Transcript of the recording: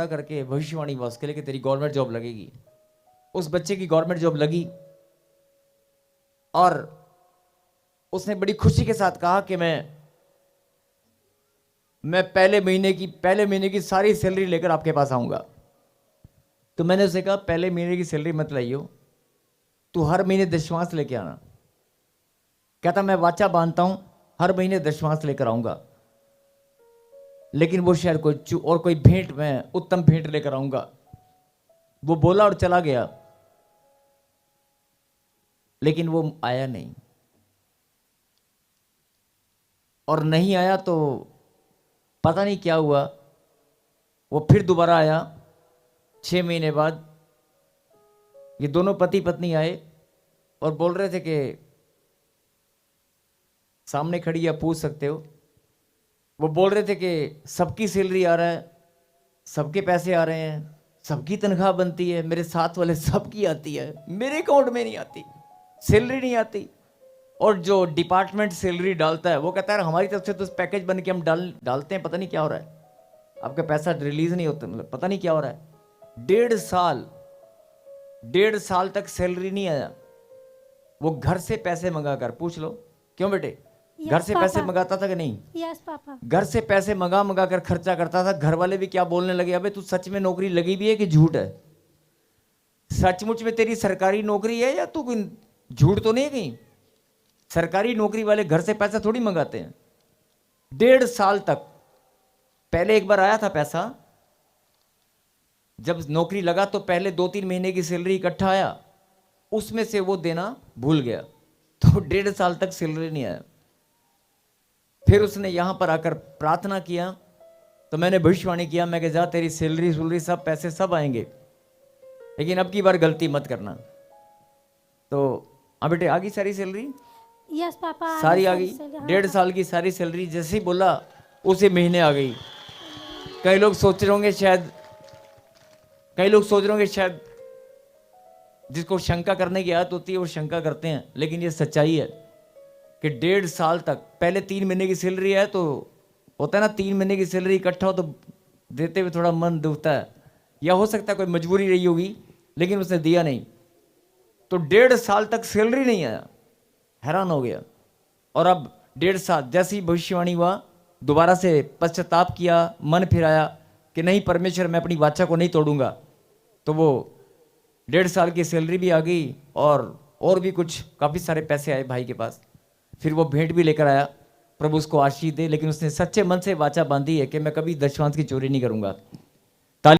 करके भविष्यवाणी हुआ उसके लिए कि तेरी गवर्नमेंट जॉब लगेगी। उस बच्चे की गवर्नमेंट जॉब लगी और उसने बड़ी खुशी के साथ कहा कि मैं पहले महीने की सारी सैलरी लेकर आपके पास आऊंगा। तो मैंने उसे कहा पहले महीने की सैलरी मत लाइयो, तू हर महीने दशमांश लेके आना। कहता मैं वाचा बांधता हूं, हर महीने दशमांश लेकर आऊंगा, लेकिन वो शायद कोई भेंट, मैं उत्तम भेंट लेकर आऊंगा। वो बोला और चला गया, लेकिन वो आया नहीं। और नहीं आया तो पता नहीं क्या हुआ, वो फिर दोबारा आया 6 महीने बाद। ये दोनों पति पत्नी आए और बोल रहे थे कि सामने खड़ी या पूछ सकते हो। वो बोल रहे थे कि सबकी सैलरी आ रहा है, सबके पैसे आ रहे हैं, सबकी तनख्वाह बनती है, मेरे साथ वाले सबकी आती है, मेरे अकाउंट में नहीं आती, सैलरी नहीं आती। और जो डिपार्टमेंट सैलरी डालता है वो कहता है हमारी तरफ से तो पैकेज बन के हम डालते हैं, पता नहीं क्या हो रहा है, आपका पैसा रिलीज नहीं होता, मतलब पता नहीं क्या हो रहा है। 1.5 साल तक सैलरी नहीं आया। वो घर से पैसे मंगाकर, पूछ लो क्यों बेटे, घर से पैसे मंगाता था कि नहीं? Yes papa. घर से पैसे मंगा कर खर्चा करता था। घर वाले भी क्या बोलने लगे, अबे तू सच में नौकरी लगी भी है कि झूठ है? सचमुच में तेरी सरकारी नौकरी है या तू झूठ तो नहीं कहीं? सरकारी नौकरी वाले घर से पैसा थोड़ी मंगाते हैं। 1.5 साल तक, पहले एक बार आया था पैसा, जब नौकरी लगा तो पहले 2-3 महीने की सैलरी इकट्ठा आया, उसमें से वो देना भूल गया, तो 1.5 साल तक सैलरी नहीं आया। फिर उसने यहां पर आकर प्रार्थना किया, तो मैंने भविष्यवाणी किया, मैं कहा जा तेरी सैलरी सब पैसे सब आएंगे, लेकिन अब की बार गलती मत करना। तो हाँ बेटे, आ गई सारी सैलरी? यस पापा, सारी आ गई। 1.5 साल की सारी सैलरी जैसे ही बोला उसी महीने आ गई। कई लोग सोच रहे होंगे शायद जिसको शंका करने की आदत होती है वो शंका करते हैं, लेकिन ये सच्चाई है कि 1.5 साल तक, पहले 3 महीने की सैलरी है तो होता है ना, 3 महीने की सैलरी इकट्ठा हो तो देते हुए थोड़ा मन दुखता है, या हो सकता है कोई मजबूरी रही होगी, लेकिन उसने दिया नहीं। तो 1.5 साल तक सैलरी नहीं आया, हैरान हो गया। और अब 1.5 साल, जैसी ही भविष्यवाणी हुआ, दोबारा से पश्चाताप किया, मन फिराया कि नहीं परमेश्वर, मैं अपनी वाचा को नहीं तोड़ूंगा। तो वो 1.5 साल की सैलरी भी आ गई और भी कुछ काफ़ी सारे पैसे आए भाई के पास। फिर वो भेंट भी लेकर आया, प्रभु उसको आशीष दे, लेकिन उसने सच्चे मन से वाचा बांधी है कि मैं कभी दशमांश की चोरी नहीं करूंगा।